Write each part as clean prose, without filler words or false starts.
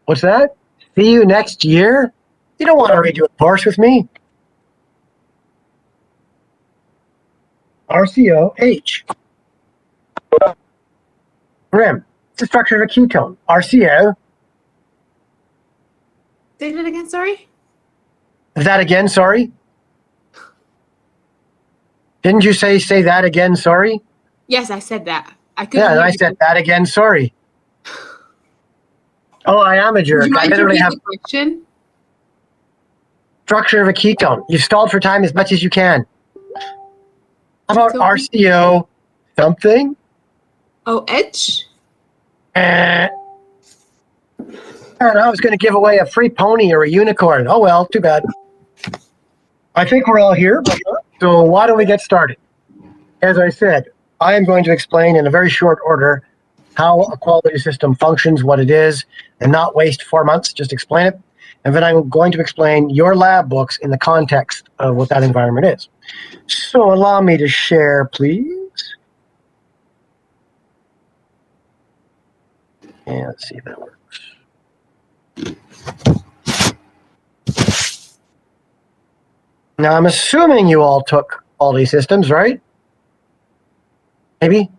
What's that? See you next year? You don't want to redo a course with me. RCOH. Rim. It's the structure of a ketone. RCO. Say that again, sorry? That again, sorry? Didn't you say that again, sorry? Yes, I said that. I couldn't Yeah, and hear I you. said that again, sorry. Oh, I am a jerk. Would you I mind literally repeating have the question? structure of a ketone. You've stalled for time as much as you can. How about Ketone? RCO something? Oh, H? And I was going to give away a free pony or a unicorn. Oh, well, too bad. I think we're all here. So why don't we get started? As I said, I am going to explain in a very short order how a quality system functions, what it is, and not waste 4 months, just explain it. And then I'm going to explain your lab books in the context of what that environment is. So allow me to share, please. And let's see if that works. Now, I'm assuming you all took quality systems, right? Maybe?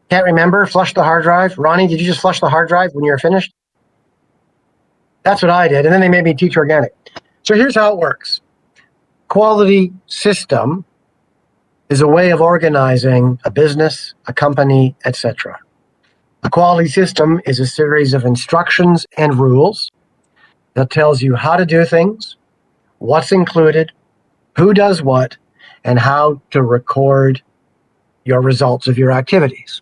Can't remember? Flush the hard drive? Ronnie, did you just flush the hard drive when you were finished? That's what I did, and then they made me teach organic. So here's how it works. Quality system is a way of organizing a business, a company, etc. A quality system is a series of instructions and rules that tells you how to do things, what's included, who does what, and how to record your results of your activities.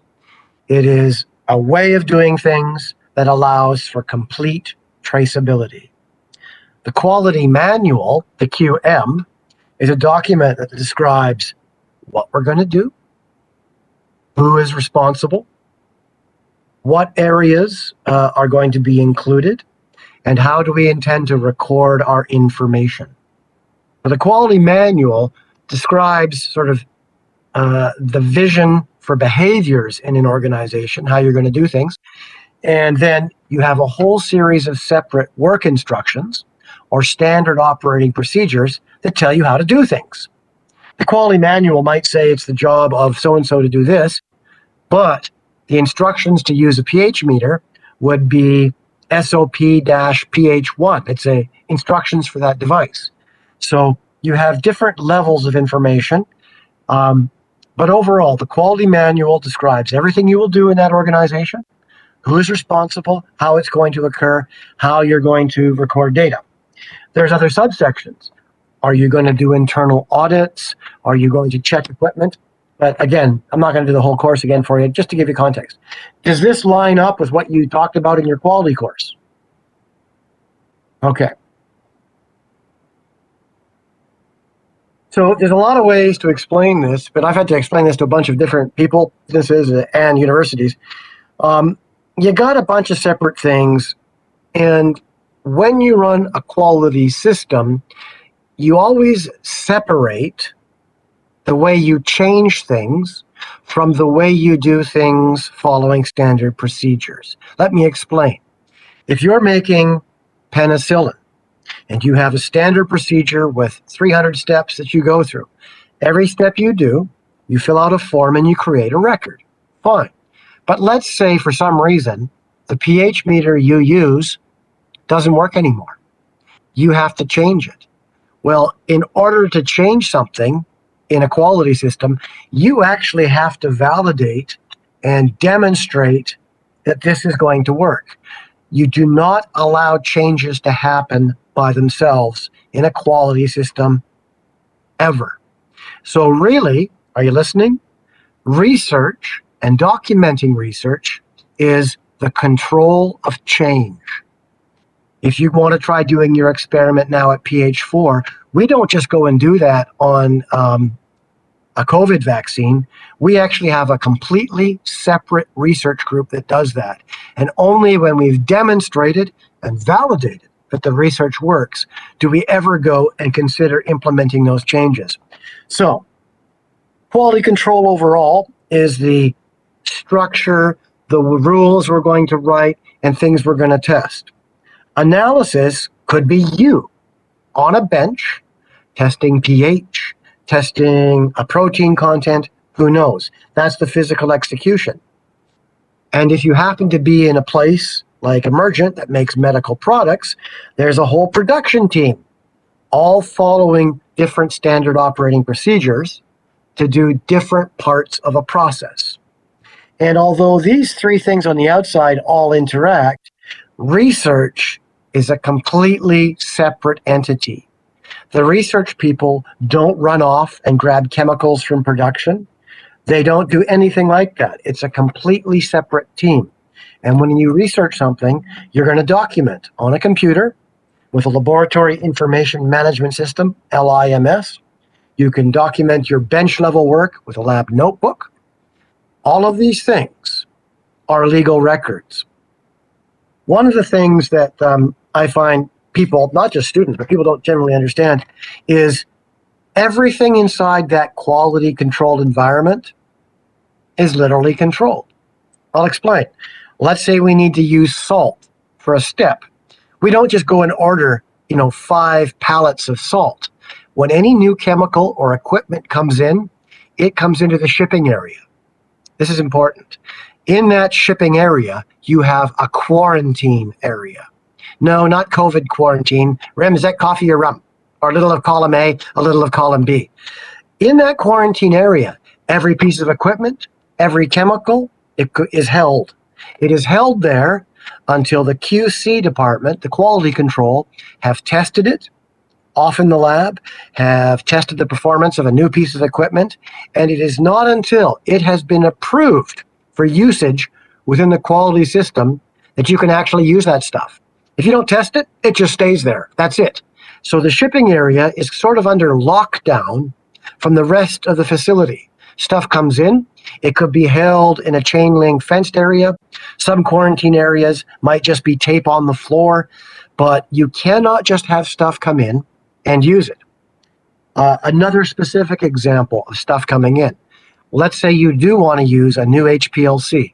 It is a way of doing things that allows for complete traceability. The quality manual, the QM, is a document that describes what we're going to do, who is responsible, what areas are going to be included, and how do we intend to record our information. But the quality manual describes sort of the vision for behaviors in an organization, how you're going to do things. And then you have a whole series of separate work instructions or standard operating procedures that tell you how to do things. The quality manual might say it's the job of so-and-so to do this, but the instructions to use a pH meter would be SOP-PH1. It's instructions for that device. So you have different levels of information. But overall, the quality manual describes everything you will do in that organization, who is responsible, how it's going to occur, how you're going to record data. There's other subsections. Are you going to do internal audits? Are you going to check equipment? But again, I'm not going to do the whole course again for you, just to give you context. Does this line up with what you talked about in your quality course? Okay. So there's a lot of ways to explain this, but I've had to explain this to a bunch of different people, businesses, and universities. You got a bunch of separate things, and when you run a quality system, you always separate the way you change things from the way you do things following standard procedures. Let me explain. If you're making penicillin and you have a standard procedure with 300 steps that you go through, every step you do, you fill out a form and you create a record. Fine. But let's say for some reason, the pH meter you use doesn't work anymore. You have to change it. Well, in order to change something in a quality system, you actually have to validate and demonstrate that this is going to work. You do not allow changes to happen by themselves in a quality system ever. So really, are you listening? Research and documenting research is the control of change. If you want to try doing your experiment now at pH4, we don't just go and do that on a COVID vaccine. We actually have a completely separate research group that does that. And only when we've demonstrated and validated that the research works do we ever go and consider implementing those changes. So, quality control overall is the structure, the rules we're going to write, and things we're going to test. Analysis could be you on a bench testing pH, testing a protein content, who knows? That's the physical execution. And if you happen to be in a place like Emergent that makes medical products, there's a whole production team, all following different standard operating procedures to do different parts of a process. And although these three things on the outside all interact, research is a completely separate entity. The research people don't run off and grab chemicals from production. They don't do anything like that. It's a completely separate team. And when you research something, you're going to document on a computer with a laboratory information management system, LIMS. You can document your bench level work with a lab notebook. All of these things are legal records. One of the things that I find people, not just students, but people don't generally understand is everything inside that quality controlled environment is literally controlled. I'll explain. Let's say we need to use salt for a step. We don't just go and order, 5 pallets of salt. When any new chemical or equipment comes in, it comes into the shipping area. This is important. In that shipping area, you have a quarantine area. No, not COVID quarantine. Rem, is that coffee or rum? Or a little of column A, a little of column B. In that quarantine area, every piece of equipment, every chemical, is held. It is held there until the QC department, the quality control, have tested it, off in the lab, have tested the performance of a new piece of equipment, and it is not until it has been approved for usage within the quality system that you can actually use that stuff. If you don't test it, it just stays there. That's it. So the shipping area is sort of under lockdown from the rest of the facility. Stuff comes in. It could be held in a chain link fenced area. Some quarantine areas might just be tape on the floor, but you cannot just have stuff come in and use it. Another specific example of stuff coming in. Let's say you do want to use a new HPLC.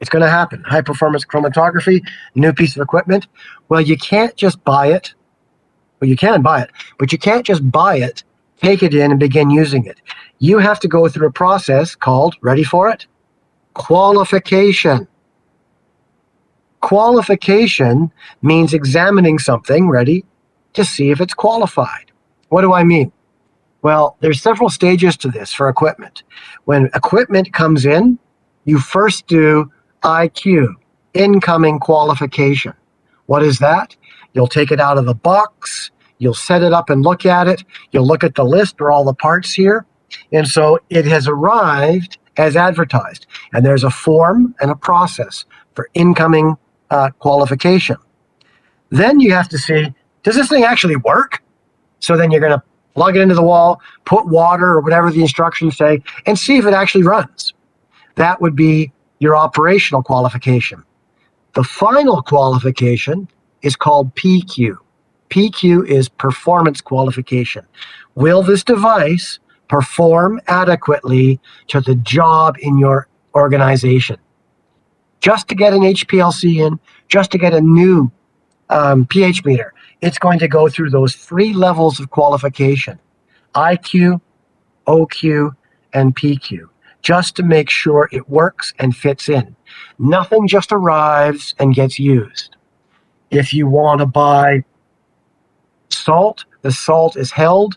It's going to happen. High performance chromatography, new piece of equipment. Well, you can't just buy it. Well, you can buy it, but you can't just buy it, take it in, and begin using it. You have to go through a process called, ready for it? Qualification. Qualification means examining something, ready, to see if it's qualified. What do I mean? Well, there's several stages to this for equipment. When equipment comes in, you first do IQ, incoming qualification. What is that? You'll take it out of the box, you'll set it up and look at it, you'll look at the list or all the parts here, and so it has arrived as advertised. And there's a form and a process for incoming qualification. Then you have to see, does this thing actually work? So then you're going to plug it into the wall, put water or whatever the instructions say, and see if it actually runs. That would be your operational qualification. The final qualification is called PQ. PQ is performance qualification. Will this device perform adequately to the job in your organization? Just to get an HPLC in, just to get a new pH meter, it's going to go through those 3 levels of qualification, IQ, OQ, and PQ, just to make sure it works and fits in. Nothing just arrives and gets used. If you want to buy salt, the salt is held.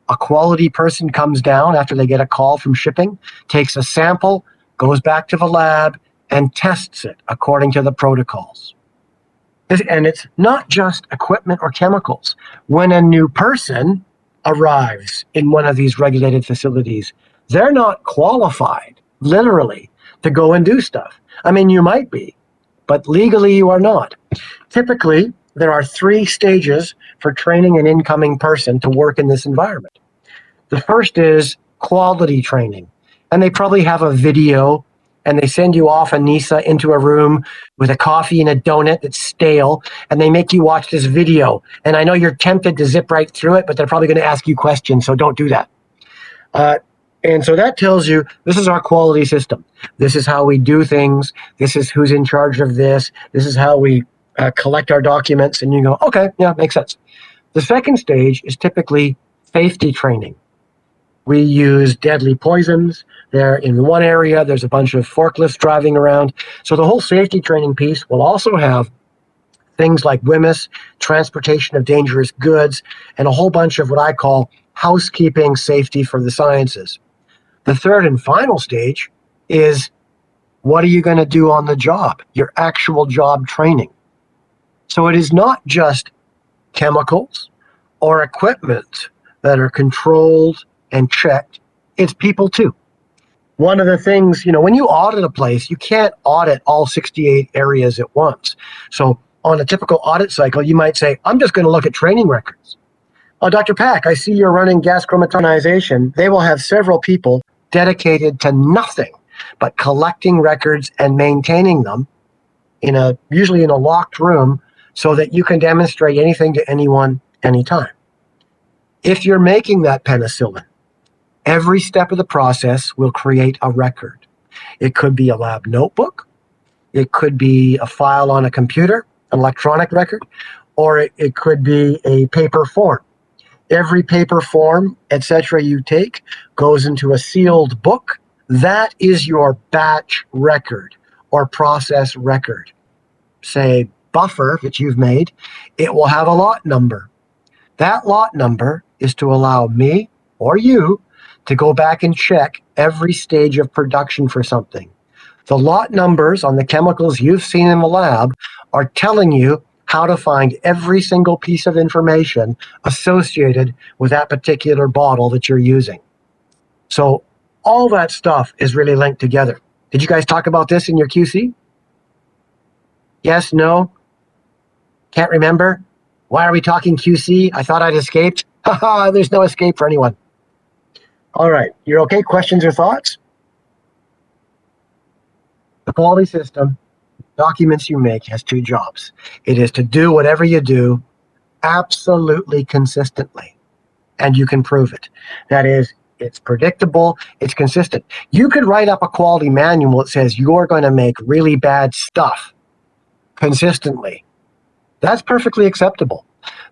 A quality person comes down after they get a call from shipping, takes a sample, goes back to the lab, and tests it according to the protocols. And it's not just equipment or chemicals. When a new person arrives in one of these regulated facilities, they're not qualified, literally, to go and do stuff. I mean, you might be, but legally you are not. Typically, there are 3 stages for training an incoming person to work in this environment. The first is quality training, and they probably have a video, and they send you off a NISA into a room with a coffee and a donut that's stale, and they make you watch this video. And I know you're tempted to zip right through it, but they're probably going to ask you questions, so don't do that. And so that tells you, this is our quality system. This is how we do things. This is who's in charge of this. This is how we collect our documents, and you go, okay, yeah, makes sense. The second stage is typically safety training. We use deadly poisons. They're in one area. There's a bunch of forklifts driving around. So the whole safety training piece will also have things like WMIS, transportation of dangerous goods, and a whole bunch of what I call housekeeping safety for the sciences. The third and final stage is what are you going to do on the job, your actual job training. So it is not just chemicals or equipment that are controlled and checked, it's people too. One of the things, when you audit a place, you can't audit all 68 areas at once. So on a typical audit cycle, you might say, I'm just going to look at training records. Oh, Dr. Pack, I see you're running gas chromatography. They will have several people dedicated to nothing but collecting records and maintaining them usually in a locked room so that you can demonstrate anything to anyone, anytime. If you're making that penicillin, every step of the process will create a record. It could be a lab notebook. It could be a file on a computer, an electronic record, or it could be a paper form. Every paper form, etc., you take goes into a sealed book. That is your batch record or process record. Say buffer that you've made, it will have a lot number. That lot number is to allow me or you to go back and check every stage of production for something. The lot numbers on the chemicals you've seen in the lab are telling you how to find every single piece of information associated with that particular bottle that you're using. So all that stuff is really linked together. Did you guys talk about this in your QC? Yes, no? Can't remember? Why are we talking QC? I thought I'd escaped. Haha, there's no escape for anyone. All right, you're okay? Questions or thoughts? The quality system, documents you make, has two jobs. It is to do whatever you do absolutely consistently, and you can prove it. That is, it's predictable, it's consistent. You could write up a quality manual that says you're going to make really bad stuff consistently. That's perfectly acceptable.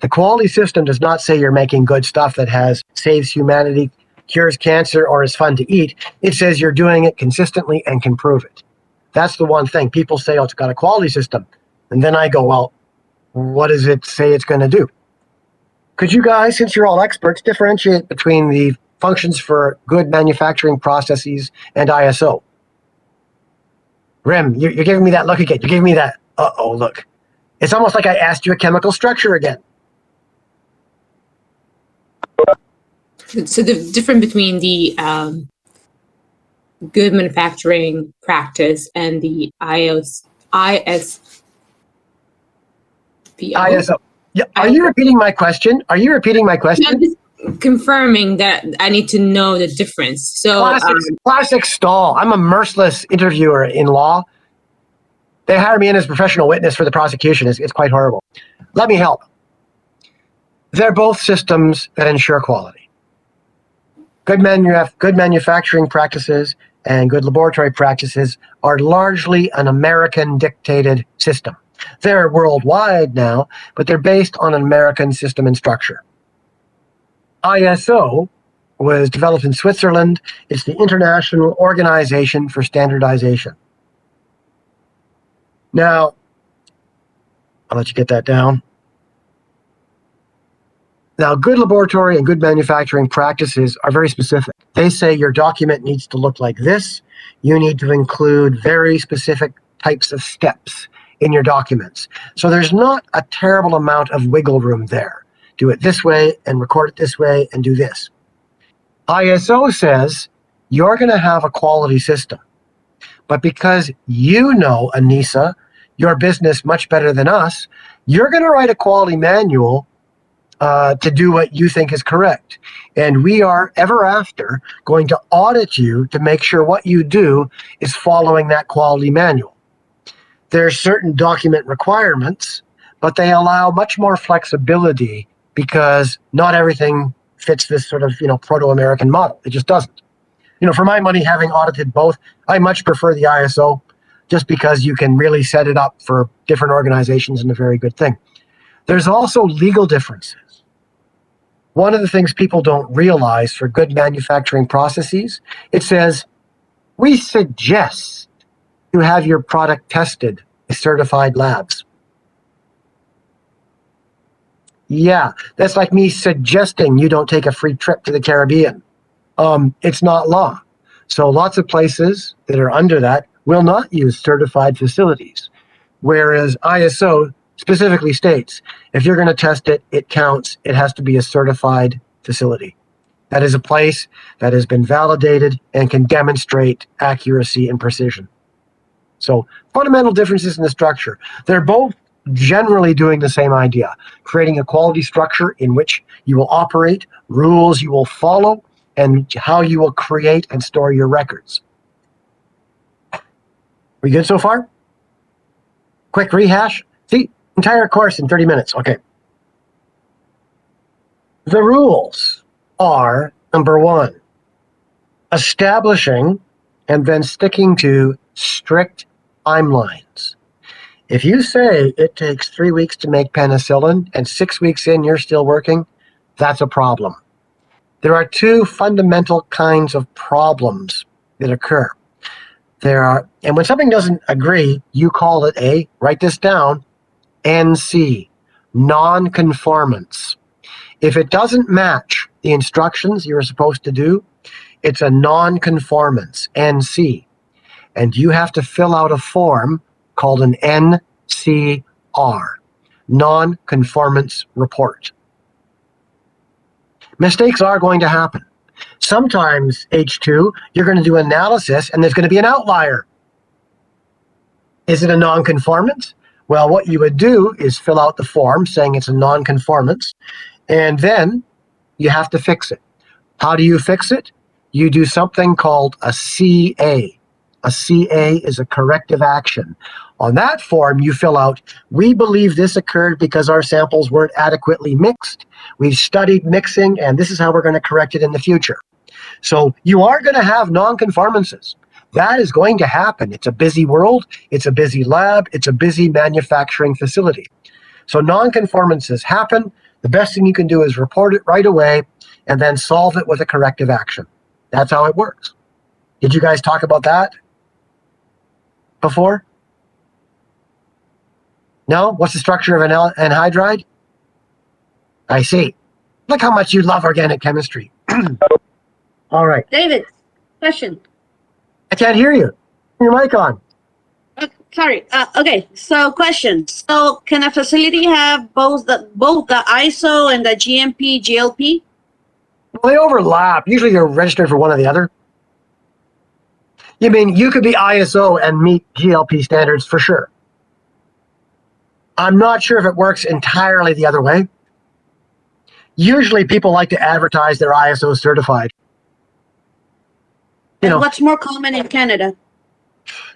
The quality system does not say you're making good stuff that saves humanity, cures cancer, or is fun to eat. It says you're doing it consistently and can prove it. That's the one thing. People say, oh, it's got a quality system. And then I go, well, what does it say it's going to do? Could you guys, since you're all experts, differentiate between the functions for good manufacturing processes and ISO? Rim, you're giving me that look again. You're giving me that, uh-oh, look. It's almost like I asked you a chemical structure again. So the difference between the good manufacturing practice and the ISO. Yeah. Are you repeating my question? Are you repeating my question? No, just confirming that I need to know the difference. So classic stall. I'm a merciless interviewer in law. They hire me in as professional witness for the prosecution. It's quite horrible. Let me help. They're both systems that ensure quality. Good manufacturing practices and good laboratory practices are largely an American-dictated system. They're worldwide now, but they're based on an American system and structure. ISO was developed in Switzerland. It's the International Organization for Standardization. Now, I'll let you get that down. Now, good laboratory and good manufacturing practices are very specific. They say your document needs to look like this. You need to include very specific types of steps in your documents. So there's not a terrible amount of wiggle room there. Do it this way and record it this way and do this. ISO says you're going to have a quality system. But because you know, Anissa, your business much better than us, you're going to write a quality manual to do what you think is correct. And we are ever after going to audit you to make sure what you do is following that quality manual. There are certain document requirements, but they allow much more flexibility because not everything fits this sort of, proto-American model. It just doesn't. For my money, having audited both, I much prefer the ISO just because you can really set it up for different organizations and a very good thing. There's also legal differences. One of the things people don't realize for good manufacturing processes, it says, we suggest you have your product tested by certified labs. Yeah, that's like me suggesting you don't take a free trip to the Caribbean. It's not law. So lots of places that are under that will not use certified facilities. Whereas ISO specifically states, if you're going to test it, it counts. It has to be a certified facility. That is a place that has been validated and can demonstrate accuracy and precision. So fundamental differences in the structure. They're both generally doing the same idea, creating a quality structure in which you will operate, rules you will follow, and how you will create and store your records. We good so far? Quick rehash. See, entire course in 30 minutes. Okay. The rules are, number one, establishing and then sticking to strict timelines. If you say it takes 3 weeks to make penicillin and 6 weeks in you're still working, that's a problem. There are two fundamental kinds of problems that occur. And when something doesn't agree, you call it write this down, NC, non-conformance. If it doesn't match the instructions you're supposed to do, it's a non-conformance, NC. And you have to fill out a form called an NCR, non-conformance report. Mistakes are going to happen. Sometimes, H2, you're going to do analysis and there's going to be an outlier. Is it a non-conformance? Well, what you would do is fill out the form saying it's a non-conformance, and then you have to fix it. How do you fix it? You do something called a CA. A CA is a corrective action. On that form, you fill out, we believe this occurred because our samples weren't adequately mixed. We've studied mixing, and this is how we're going to correct it in the future. So you are going to have non-conformances. That is going to happen. It's a busy world. It's a busy lab. It's a busy manufacturing facility. So non-conformances happen. The best thing you can do is report it right away and then solve it with a corrective action. That's how it works. Did you guys talk about that before? No? What's the structure of an anhydride? I see. Look how much you love organic chemistry. All right. David, question. I can't hear you. Your mic on. Sorry. Okay. So, question. So, can a facility have both the ISO and the GMP, GLP? Well, they overlap. Usually you're registered for one or the other. You mean you could be ISO and meet GLP standards for sure. I'm not sure if it works entirely the other way. Usually people like to advertise they're ISO certified. And what's more common in Canada?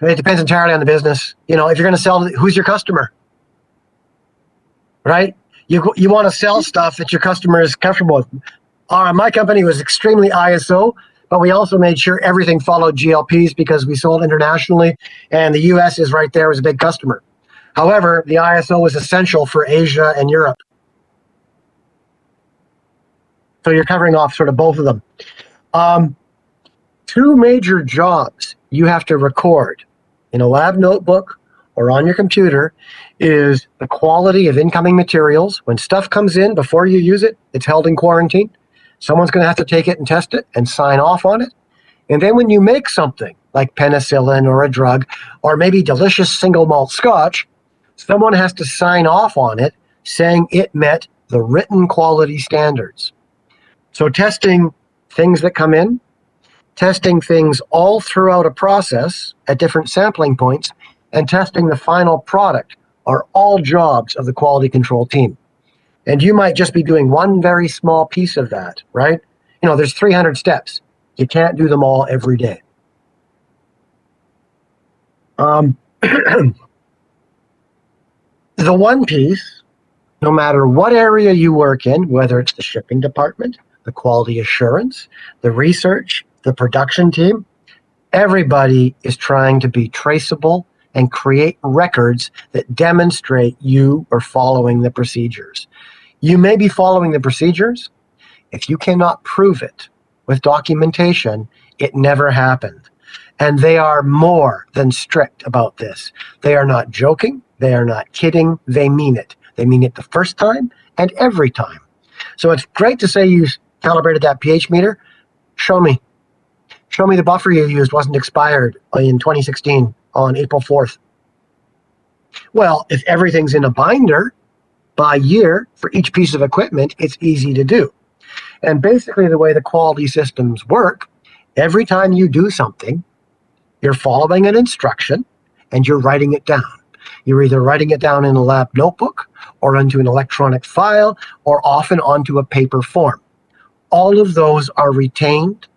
It depends entirely on the business. If you're going to sell, who's your customer? Right? You want to sell stuff that your customer is comfortable with. My company was extremely ISO, but we also made sure everything followed GLPs because we sold internationally, and the US is right there as a big customer. However, the ISO was essential for Asia and Europe. So you're covering off sort of both of them. Two major jobs you have to record in a lab notebook or on your computer is the quality of incoming materials. When stuff comes in, before you use it, it's held in quarantine. Someone's going to have to take it and test it and sign off on it. And then when you make something like penicillin or a drug or maybe delicious single malt scotch, someone has to sign off on it saying it met the written quality standards. So testing things that come in, testing things all throughout a process at different sampling points, and testing the final product are all jobs of the quality control team. And you might just be doing one very small piece of that, right? There's 300 steps. You can't do them all every day. The one piece, no matter what area you work in, whether it's the shipping department, the quality assurance, the research, the production team, everybody is trying to be traceable and create records that demonstrate you are following the procedures. You may be following the procedures. If you cannot prove it with documentation, it never happened. And they are more than strict about this. They are not joking. They are not kidding. They mean it. They mean it the first time and every time. So it's great to say you calibrated that pH meter. Show me. Show me the buffer you used wasn't expired in 2016 on April 4th. Well, if everything's in a binder by year for each piece of equipment, it's easy to do. And basically the way the quality systems work, every time you do something, you're following an instruction and you're writing it down. You're either writing it down in a lab notebook or onto an electronic file or often onto a paper form. All of those are retained.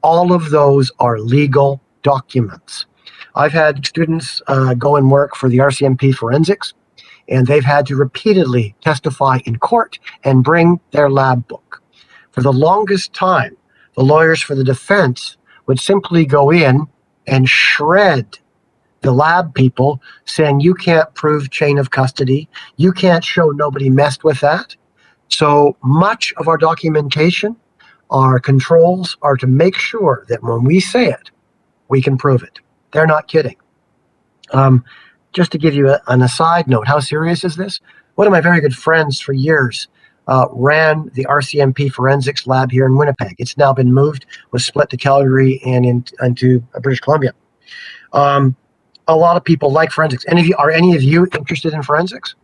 All of those are legal documents. I've had students go and work for the RCMP forensics, and they've had to repeatedly testify in court and bring their lab book. For the longest time, the lawyers for the defense would simply go in and shred the lab people, saying you can't prove chain of custody, you can't show nobody messed with that. So much of our documentation, our controls are to make sure that when we say it, we can prove it. They're not kidding. Just to give you an aside note, how serious is this? One of my very good friends for years ran the RCMP forensics lab here in Winnipeg. It's now been moved, was split to Calgary and into British Columbia. A lot of people like forensics. Are any of you interested in forensics?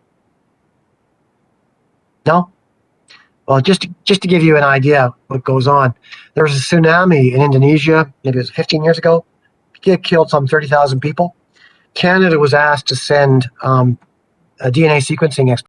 No? Well, just to give you an idea what goes on, there was a tsunami in Indonesia, maybe it was 15 years ago. It killed some 30,000 people. Canada was asked to send a DNA sequencing expert